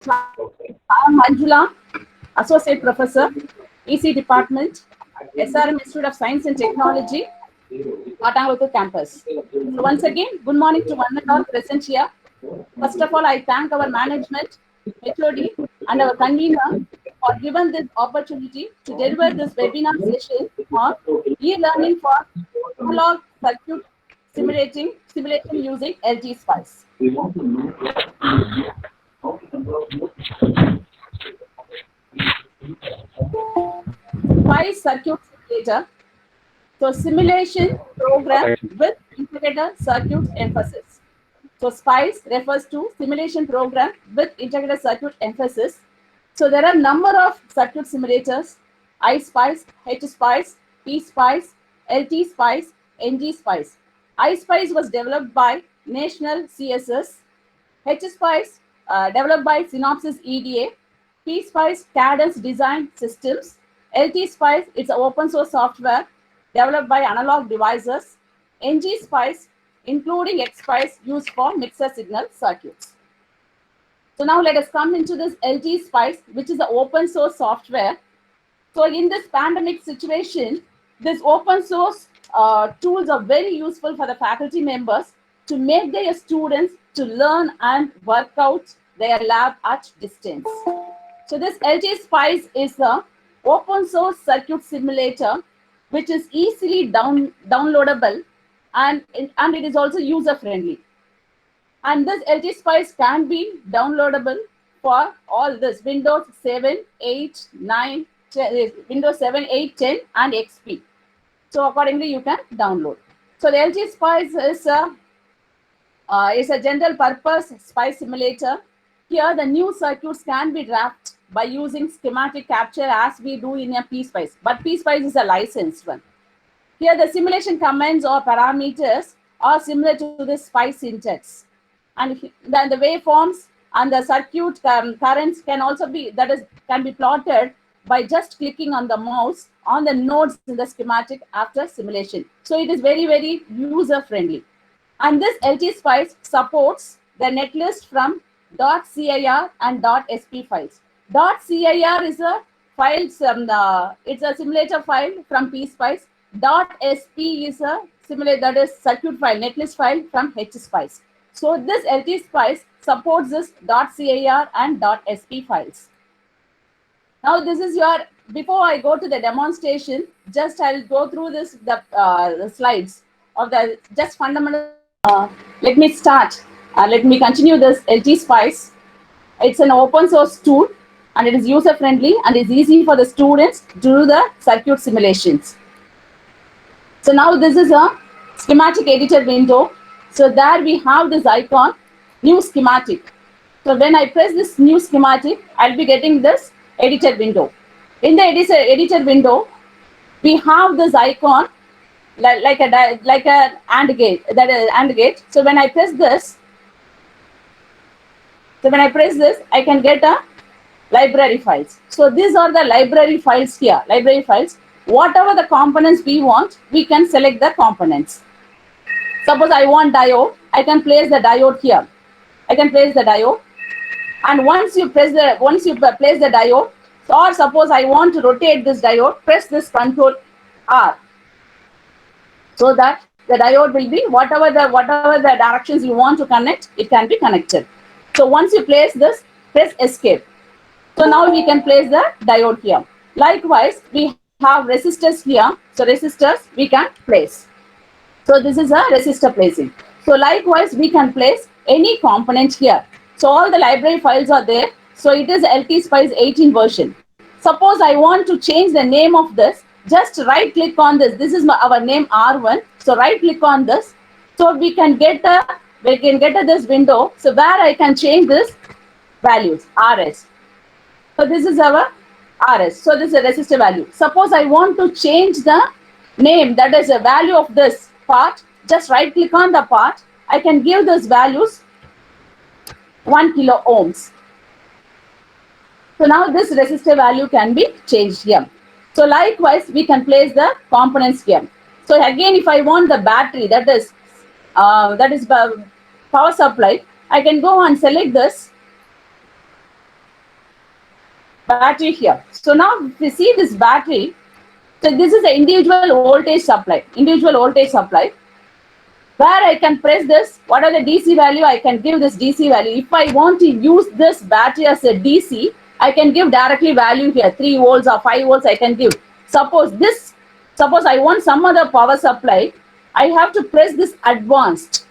I'm Manjula, Associate Professor, EC Department, SRM Institute of Science and Technology, Atangalothu campus. So once again, good morning to one and all present here. First of all, I thank our management, HOD, and our convener for giving this opportunity to deliver this webinar session on e-learning for analog circuit simulation using LT Spice. Spice circuit simulator. So simulation program with integrated circuit emphasis. So SPICE refers to simulation program with integrated circuit emphasis. So there are number of circuit simulators: iSpice, HSpice, PSpice, LTSpice, NGSpice. iSpice was developed by National CSS. HSpice developed by Synopsys EDA. PSpice Cadence Design Systems. LTSpice it's an open source software developed by Analog Devices. NGSpice including XSpice used for mixer signal circuits. So now let us come into this LT Spice, which is an open source software. So in this pandemic situation, this open source tools are very useful for the faculty members to make their students to learn and work out their lab at distance. So this LT Spice is a open source circuit simulator, which is easily downloadable and it is also user friendly. And this LT Spice can be downloadable for all this Windows 7, 8, 9, 10, Windows 7, 8, 10 and XP. So accordingly you can download. So the LT Spice is a general purpose spice simulator. Here the new circuits can be drafted by using schematic capture as we do in a PSpice. But PSpice is a licensed one. Here the simulation commands or parameters are similar to the SPICE syntax. And then the waveforms and the circuit currents can also be can be plotted by just clicking on the mouse on the nodes in the schematic after simulation. So it is very, very user friendly. And this LT Spice supports the netlist from .cir and .sp files. .cir is a file, it's a simulator file from PSpice. .sp is a simulator, that is circuit file, netlist file from HSpice. So this LT Spice supports this .cir and .sp files. Now this is your, before I go to the demonstration, just I'll go through this, the slides of the just fundamental. Let me start. Let me continue this LT Spice. It's an open source tool and it is user friendly and it's easy for the students to do the circuit simulations. So now this is a schematic editor window. So there we have this icon, new schematic. So when I press this new schematic, I'll be getting this editor window. In the editor window, we have this icon like a AND gate, that is AND gate. So when I press this, I can get a library files. So these are the library files here, library files. Whatever the components we want, we can select the components. Suppose I want diode, I can place the diode here. I can place the diode. And once you place the diode, or suppose I want to rotate this diode, press this Control R. So that the diode will be whatever the directions you want to connect, it can be connected. So once you place this, press Escape. So now we can place the diode here. Likewise, we have resistors here. So resistors we can place. So this is a resistor placing. So likewise, we can place any component here. So all the library files are there. So it is LT Spice 18 version. Suppose I want to change the name of this, just right click on this. This is our name R1. So right click on this. So we can get this window. So where I can change this values, RS. So this is our RS. So this is a resistor value. Suppose I want to change the name, that is a value of this part. Just right click on the part. I can give those values 1 kilo ohms. So now this resistor value can be changed here. So likewise, we can place the components here. So again, if I want the battery, that is power supply, I can go and select this. battery here. So now if we see this battery, so this is the individual voltage supply, where I can press this, what are the DC value, I can give this DC value. If I want to use this battery as a DC, I can give directly value here, 3 volts or 5 volts I can give. Suppose I want some other power supply, I have to press this advanced.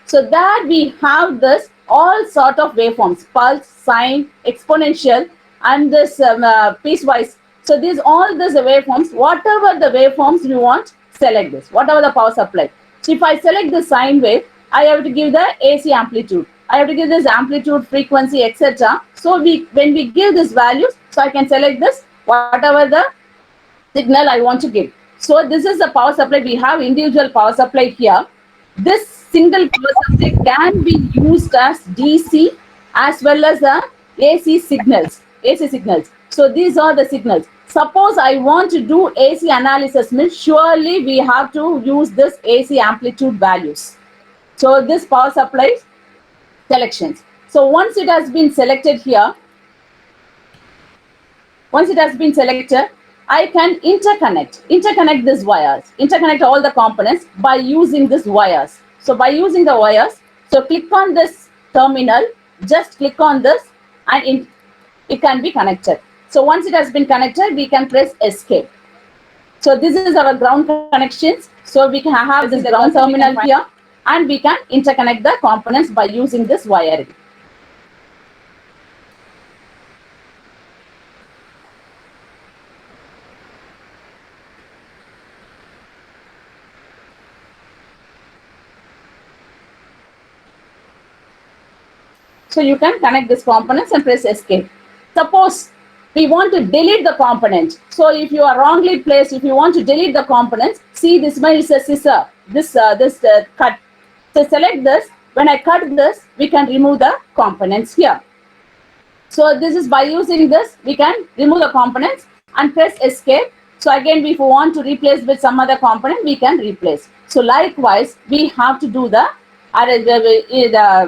So there we have this all sort of waveforms, pulse, sine, exponential, and this piecewise. So all these waveforms, whatever the waveforms you want, select this, whatever the power supply. So if I select the sine wave, I have to give the AC amplitude. I have to give this amplitude, frequency, etc. So when we give these values, so I can select this, whatever the signal I want to give. So this is the power supply. We have individual power supply here. This single power supply can be used as DC as well as the AC signals. So these are the signals. Suppose I want to do AC analysis, means surely we have to use this AC amplitude values. So this power supply selections. So once it has been selected here, I can interconnect these wires, interconnect all the components by using these wires. So by using the wires, so click on this terminal, just click on this and it can be connected. So once it has been connected, we can press escape. So this is our ground connections. So we can have this ground terminal here and we can interconnect the components by using this wiring. So you can connect these components and press escape. Suppose we want to delete the component. So if you are wrongly placed, if you want to delete the components, see this one is a scissor, this cut. So select this. When I cut this, we can remove the components here. So this is by using this, we can remove the components and press escape. So again, if we want to replace with some other component, we can replace. So likewise, we have to do the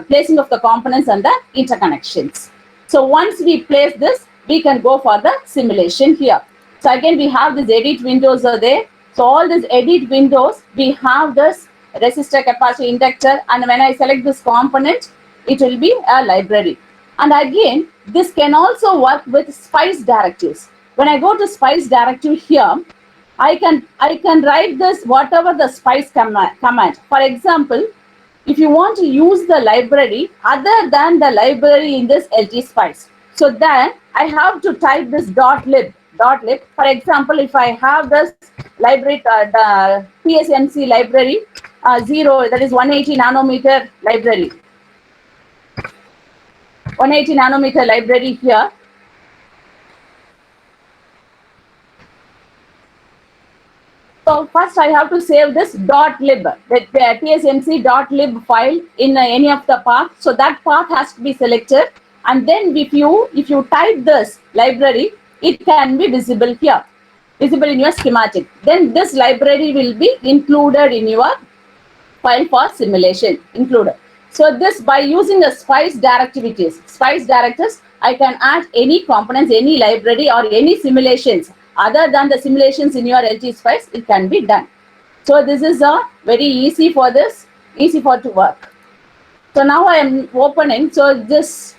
placing of the components and the interconnections. So once we place this, we can go for the simulation here. So again, we have these edit windows are there. So all these edit windows, we have this resistor, capacitor, inductor, and when I select this component, it will be a library. And again, this can also work with SPICE directives. When I go to SPICE directive here, I can write this whatever the SPICE command. For example, if you want to use the library other than the library in this LT SPICE, so then I have to type this .lib. For example, if I have this library, the TSMC library 0, that is 180 nanometer library. 180 nanometer library here. So first I have to save this .lib, that TSMC.lib file in any of the path. So that path has to be selected. And then if you type this library, it can be visible here, visible in your schematic. Then this library will be included in your file for simulation, included. So this, by using the SPICE directives, I can add any components, any library or any simulations other than the simulations in your LT SPICE, it can be done. So this is very easy for to work. So now I am opening. So this.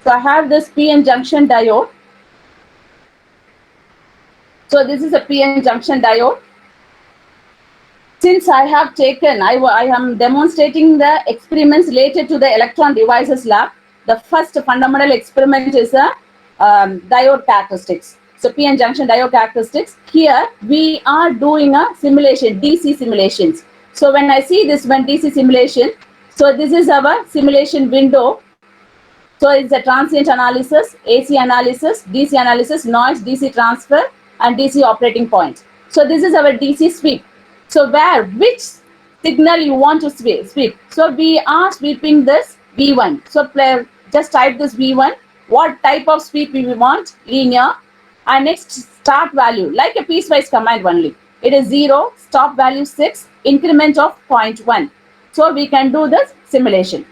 So I have this PN junction diode. So this is a PN junction diode. Since I have taken, I am demonstrating the experiments related to the electron devices lab. The first fundamental experiment is a diode characteristics. So PN junction diode characteristics. Here we are doing a simulation, DC simulations. So when I see this one DC simulation, so this is our simulation window. So it's a transient analysis, AC analysis, DC analysis, noise, DC transfer, and DC operating point. So this is our DC sweep. So which signal you want to sweep? So we are sweeping this V1. So just type this V1, what type of sweep we want, linear, and next start value, like a piecewise command only. It is 0, stop value 6, increment of 0.1. So we can do this simulation.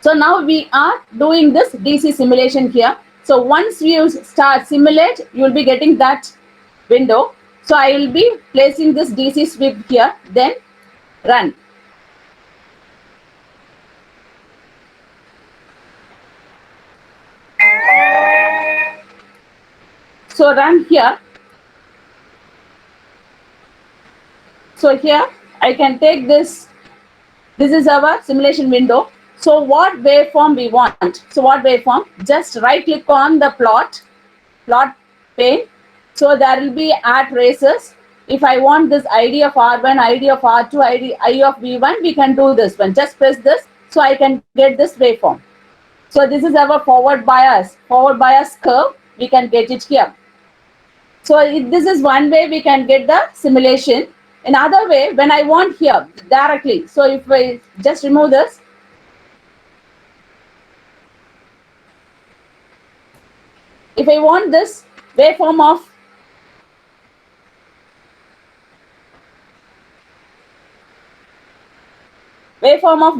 So now we are doing this DC simulation here. So once you start simulate, you will be getting that window. So I will be placing this DC sweep here, then run. So run here. So here I can take this. This is our simulation window. So what waveform we want? So what waveform? Just right click on the plot pane. So there will be add traces. If I want this ID of R1, ID of R2, ID of V1, we can do this one. Just press this, so I can get this waveform. So this is our forward bias curve. We can get it here. So this is one way we can get the simulation. Another way, when I want here directly. So if I just remove this, if I want this waveform of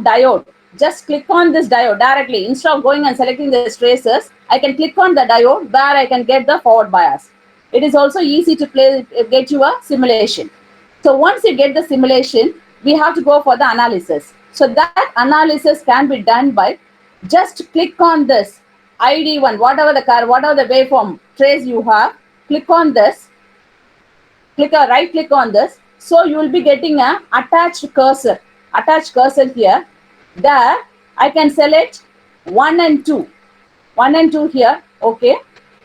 diode, just click on this diode directly. Instead of going and selecting the traces, I can click on the diode where I can get the forward bias. It is also easy to get you a simulation. So once you get the simulation, we have to go for the analysis. So that analysis can be done by just click on this ID1, whatever the waveform trace you have, click on this, right click on this. So you will be getting a attached cursor here. There I can select 1 and 2 here. Okay,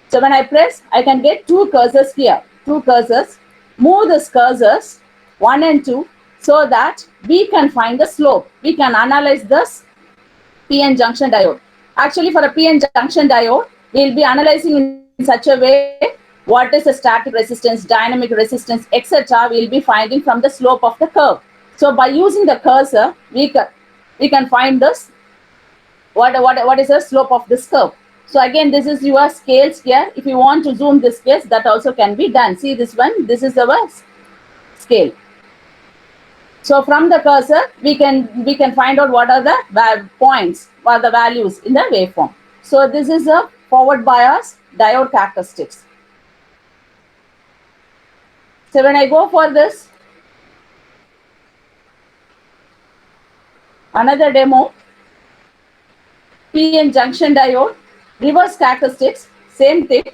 so when I press, I can get two cursors here, move these cursors 1 and 2, so that we can find the slope. We can analyze this PN junction diode. Actually, for a PN junction diode, we will be analyzing in such a way what is the static resistance, dynamic resistance, etc. We will be finding from the slope of the curve. So by using the cursor, we can find this what is the slope of this curve. So again, this is your scales here. If you want to zoom this scales, that also can be done. See this one, this is our scale. So from the cursor, we can find out what are the points or the values in the waveform. So this is a forward bias diode characteristics. So when I go for this, another demo, PN junction diode, reverse characteristics, same thing.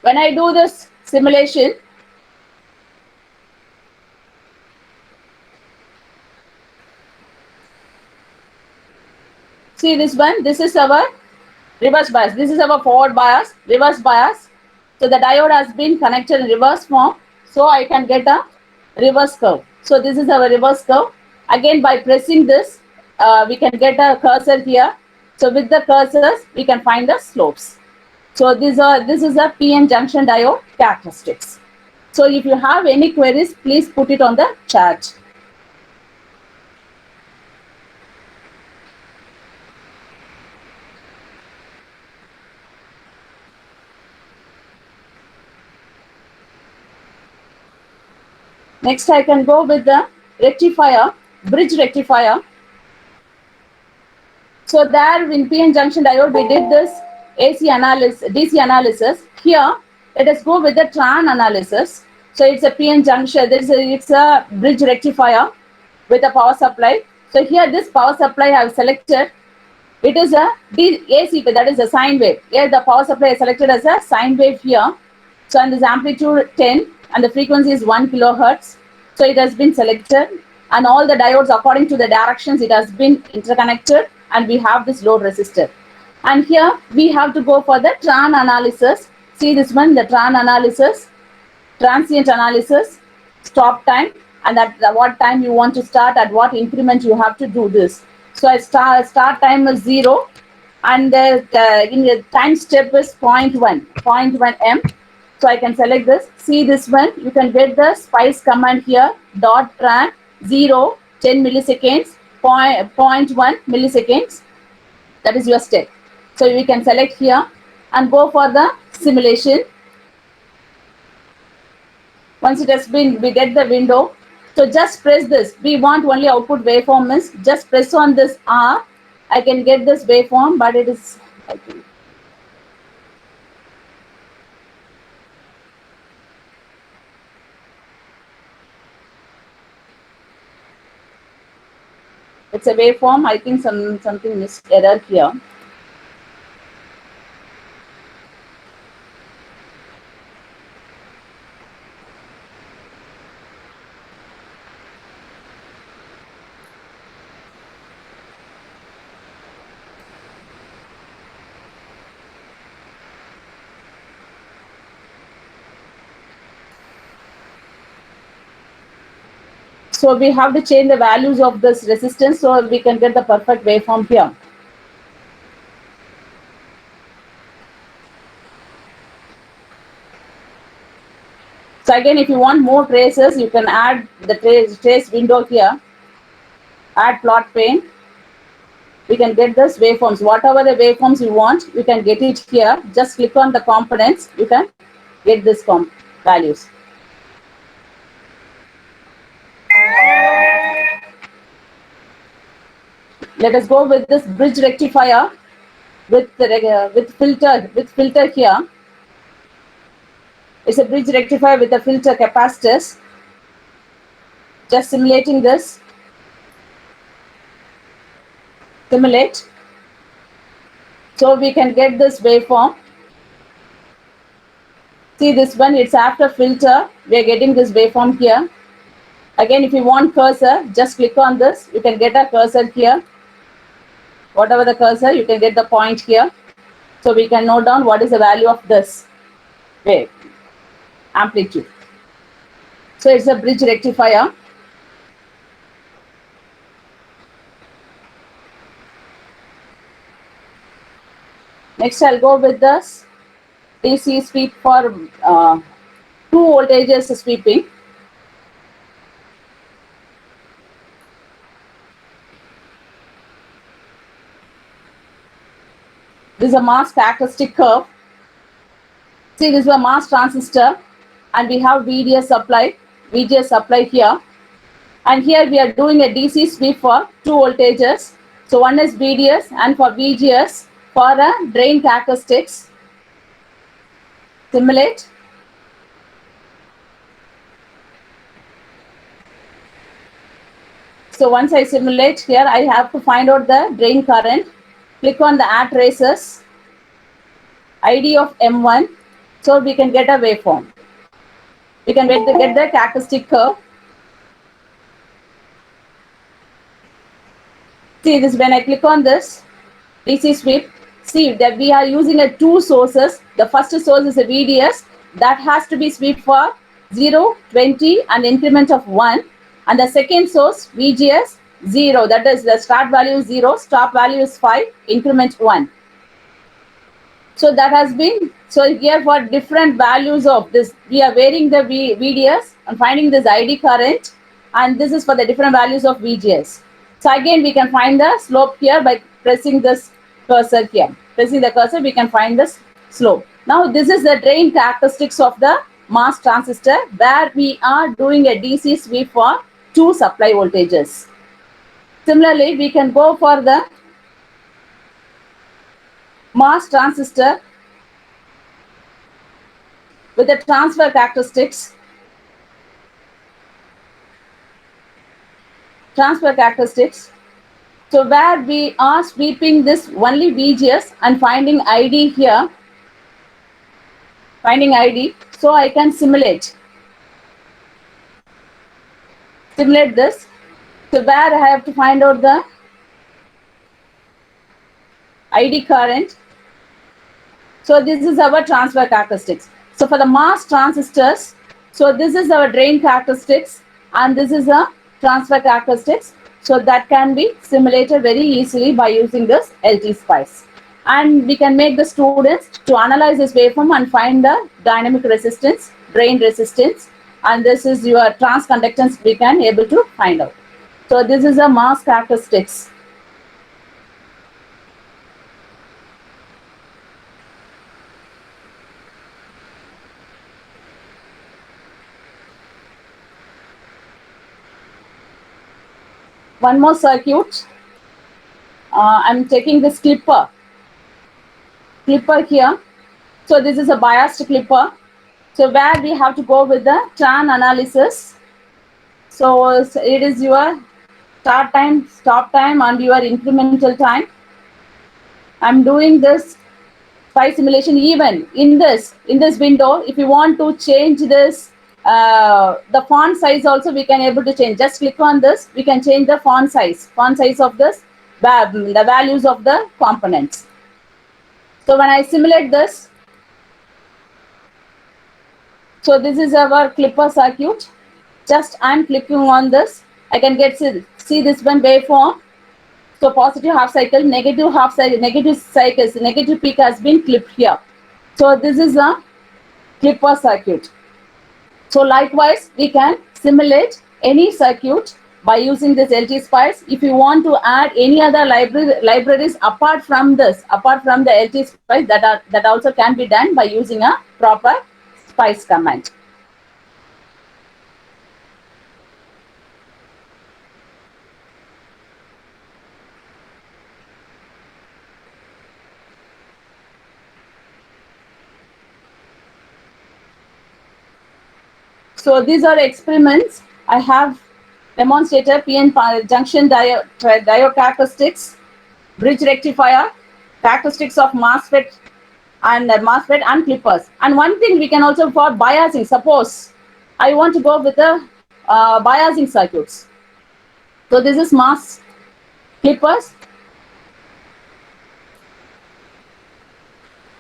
When I do this simulation, see this one, this is our reverse bias. This is our forward bias, reverse bias. So the diode has been connected in reverse form. So I can get a reverse curve. So this is our reverse curve. Again, by pressing this, we can get a cursor here. So with the cursors, we can find the slopes. So this is a PN junction diode characteristics. So if you have any queries, please put it on the chat. Next, I can go with the rectifier, bridge rectifier. So there in PN junction diode, we did this AC analysis, DC analysis. Here, let us go with the TRAN analysis. So it's a PN junction, it's a bridge rectifier with a power supply. So here this power supply I have selected. It is a AC, that is a sine wave. Here the power supply is selected as a sine wave here. So and this amplitude 10 and the frequency is 1 kilohertz. So it has been selected, and all the diodes according to the directions it has been interconnected, and we have this load resistor. And here we have to go for the TRAN analysis. See this one, the TRAN analysis, transient analysis, stop time, and at what time you want to start, at what increment you have to do this. So I start time is 0, and the time step is 0.1 M. So I can select this. See this one, you can get the SPICE command here, .tran 0, 10 milliseconds, 0.1 milliseconds. That is your step. So we can select here and go for the simulation. Once it has been, we get the window. So just press this. We want only output waveform is just press on this R. I can get this waveform, but it is, I think, it's a waveform. I think something is error here. So we have to change the values of this resistance so we can get the perfect waveform here. So again, if you want more traces, you can add the trace window here. Add plot pane. We can get this waveforms. Whatever the waveforms you want, you can get it here. Just click on the components. You can get this values. Let us go with this bridge rectifier with filter here. It's a bridge rectifier with a filter capacitors. Just simulating this. Simulate. So we can get this waveform. See this one, it's after filter. We are getting this waveform here. Again, if you want cursor, just click on this. You can get a cursor here. Whatever the cursor, you can get the point here. So we can note down what is the value of this wave amplitude. So it's a bridge rectifier. Next, I'll go with this DC sweep for 2 voltages sweeping. This is a mass characteristic curve. See, this is a mass transistor, and we have VGS supply here. And here we are doing a DC sweep for 2 voltages. So one is VDS, and for VGS for a drain characteristics. Simulate. So once I simulate here, I have to find out the drain current. Click on the add traces, ID of M1, so we can get a waveform. We can get the characteristic curve. See this, when I click on this DC sweep, see that we are using 2 sources. The first source is a VDS that has to be sweep for 0, 20 and increment of 1. And the second source VGS 0, that is the start value is 0, stop value is 5, increment 1. So that has been, so here for different values of this, we are varying the VDS and finding this ID current, and this is for the different values of VGS. So again, we can find the slope here by pressing this cursor here. Pressing the cursor, we can find this slope. Now this is the drain characteristics of the MOS transistor, where we are doing a DC sweep for 2 supply voltages. Similarly, we can go for the MOS transistor with the transfer characteristics. So where we are sweeping this only VGS and finding ID here. Finding ID, so I can simulate this. So where I have to find out the ID current. So this is our transfer characteristics. So for the MOS transistors, so this is our drain characteristics and this is a transfer characteristics. So that can be simulated very easily by using this LT-SPICE. And we can make the students to analyze this waveform and find the dynamic resistance, drain resistance, and this is your transconductance we can able to find out. So this is a MOS characteristics. one more circuit. I'm taking this clipper here. So this is a biased clipper. So where we have to go with the TRAN analysis. So it is your start time, stop time, and your incremental time. I'm doing this spice simulation. Even in this window, if you want to change this, the font size also we can able to change. Just click on this, we can change the font size of this, the values of the components. So when I simulate this, so this is our clipper circuit. Just I'm clicking on this, I can get see this one waveform. So positive half cycle, negative half cycle, negative cycles, negative peak has been clipped here. So this is a clipper circuit. So likewise, we can simulate any circuit by using this LT-Spice. If you want to add any other libraries apart from the LT-Spice, that also can be done by using a proper spice command. So these are experiments. I have demonstrated PN junction diode characteristics, bridge rectifier, characteristics of MOSFET and clippers. And one thing we can also for biasing. Suppose I want to go with the biasing circuits. So this is MOS clippers,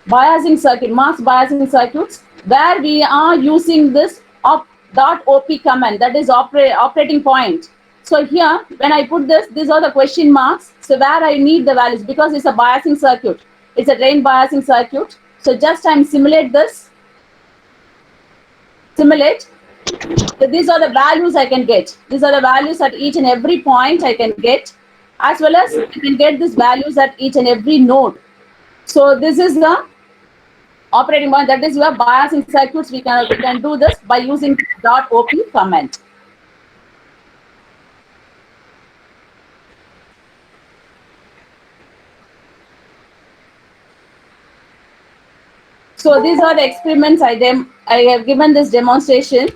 biasing circuit, MOS biasing circuits, where we are using this .op command, that is operating point. So here, when I put this, these are the question marks. So where I need the values, because it's a biasing circuit. It's a drain biasing circuit. So just I'm simulate this. Simulate. So these are the values I can get. These are the values at each and every point I can get, as well as I can get these values at each and every node. So this is the operating point, that is your biasing circuits. We can do this by using .op command. So these are the experiments I have given this demonstration.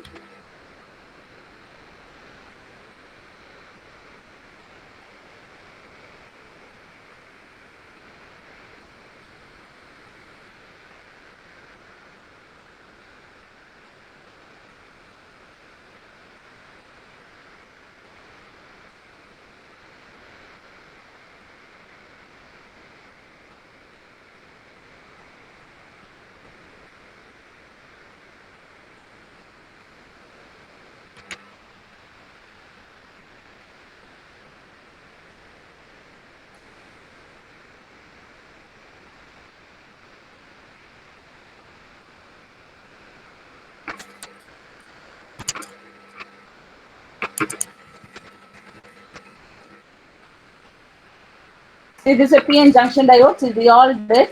See, this is a PN junction diode. So we all did.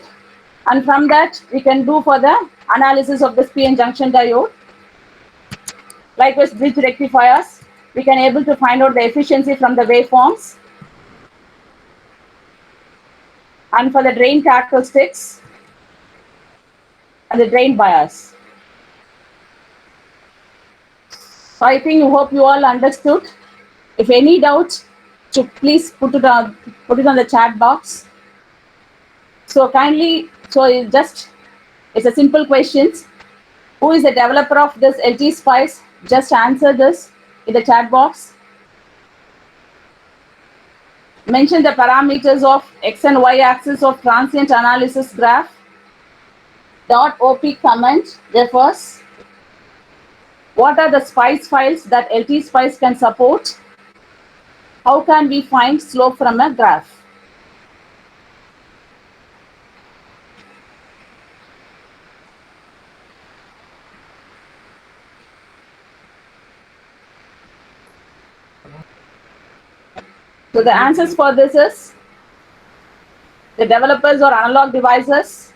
And from that, we can do for the analysis of this PN junction diode. Likewise, bridge rectifiers, we can able to find out the efficiency from the waveforms. And for the drain characteristics and the drain bias. So I think, hope you all understood. If any doubt, so please put it on the chat box. So kindly, so it's a simple question. Who is the developer of this LT-Spice? Just answer this in the chat box. Mention the parameters of X and Y axis of transient analysis graph. .op command refers. What are the spice files that LT-Spice can support? How can we find slope from a graph? So the answers for this is the developers or analog devices